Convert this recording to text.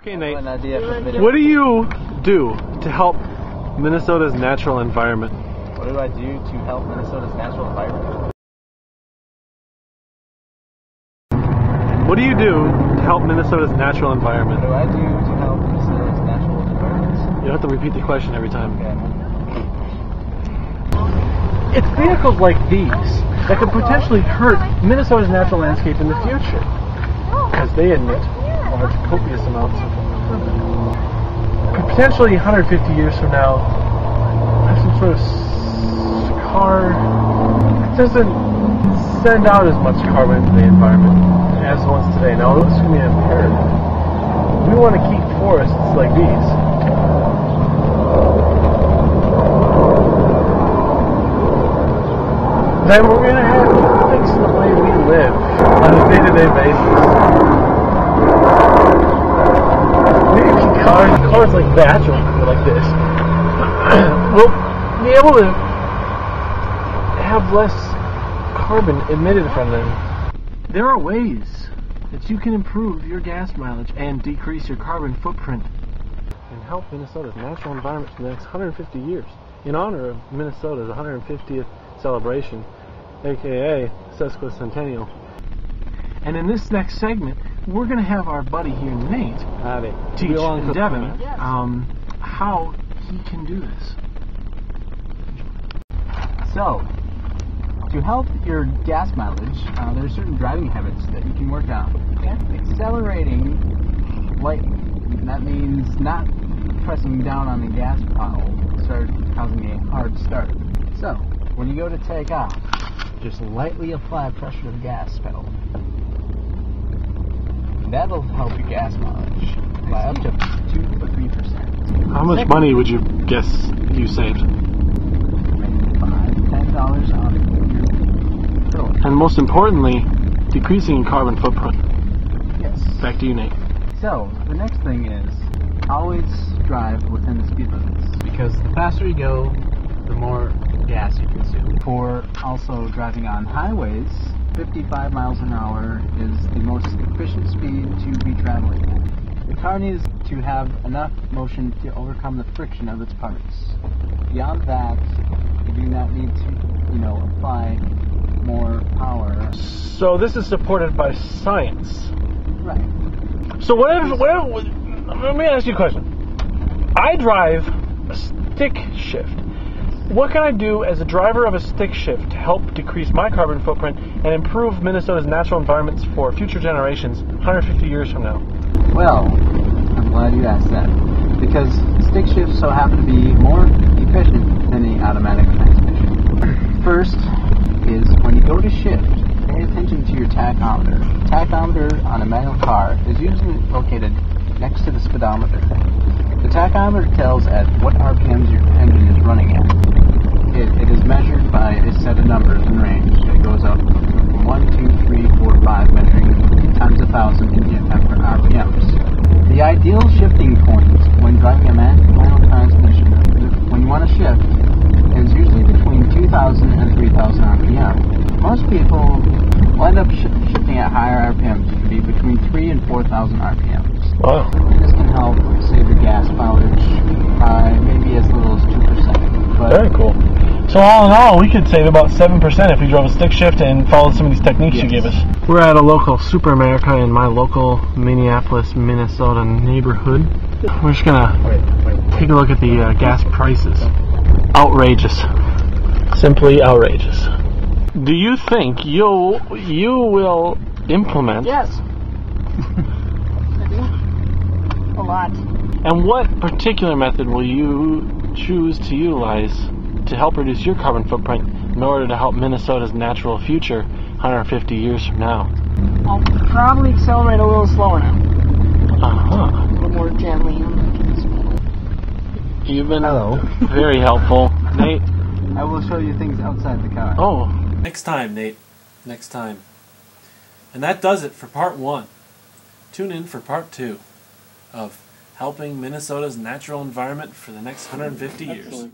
Okay, Nate, what do you do to help Minnesota's natural environment? What do I do to help Minnesota's natural environment? What do you do to help Minnesota's natural environment? What do I do to help Minnesota's natural environment? You have to repeat the question every time. Okay. It's vehicles like these that could potentially hurt Minnesota's natural landscape in the future, because they emit large, copious amounts of potentially 150 years from now, have some sort of car that doesn't send out as much carbon into the environment as the ones today. Now, this is going to be imperative. We want to keep forests like these. Then we're going to have to fix the way we live on a day-to-day basis. Maybe cars like that, or like this, will be able to have less carbon emitted from them. There are ways that you can improve your gas mileage and decrease your carbon footprint and help Minnesota's natural environment for the next 150 years. In honor of Minnesota's 150th celebration, aka sesquicentennial. And in this next segment, we're going to have our buddy here, Nate, teach Devin how he can do this. So, to help your gas mileage, there are certain driving habits that you can work on. Okay? Accelerating lightly. That means not pressing down on the gas pedal to start causing a hard start. So, when you go to take off, just lightly apply pressure to the gas pedal. That'll help your gas mileage by up to 2 or 3%. How much money would you guess you saved? Maybe $5, $10 on your petrol. And most importantly, decreasing carbon footprint. Yes. Back to you, Nate. So, the next thing is always drive within the speed limits, because the faster you go, the more gas you consume. For also driving on highways, 55 miles an hour is the most efficient speed to be traveling at. The car needs to have enough motion to overcome the friction of its parts. Beyond that, you do not need to, apply more power. So this is supported by science. Right. So let me ask you a question. I drive a stick shift. What can I do as a driver of a stick shift to help decrease my carbon footprint and improve Minnesota's natural environments for future generations 150 years from now? Well, I'm glad you asked that, because stick shifts so happen to be more efficient than the automatic transmission. First is when you go to shift, pay attention to your tachometer. The tachometer on a manual car is usually located next to the speedometer. The tachometer tells at what RPMs your engine is running at. It is measured by a set of numbers and range. It goes up from 1, 2, 3, 4, 5, measuring times 1,000 RPMs. The ideal shifting point when driving a manual transmission, when you want to shift, is usually between 2,000 and 3,000 RPM. Most people will end up shifting at higher RPMs. It can be between 3,000 and 4,000 RPMs. Wow. This can help save your gas mileage by maybe as little as 2%. But very cool. So all in all, we could save about 7% if we drove a stick shift and followed some of these techniques you gave us. We're at a local Super America in my local Minneapolis, Minnesota neighborhood. We're just gonna take a look at the gas prices. Outrageous. Simply outrageous. Do you think you will implement? Yes. I do. A lot. And what particular method will you choose to utilize to help reduce your carbon footprint in order to help Minnesota's natural future 150 years from now? I'll probably accelerate a little slower now. Uh-huh. A little more gently on the speed. You've been very helpful. Nate? I will show you things outside the car. Oh. Next time, Nate. Next time. And that does it for part 1. Tune in for part 2 of helping Minnesota's natural environment for the next 150 years.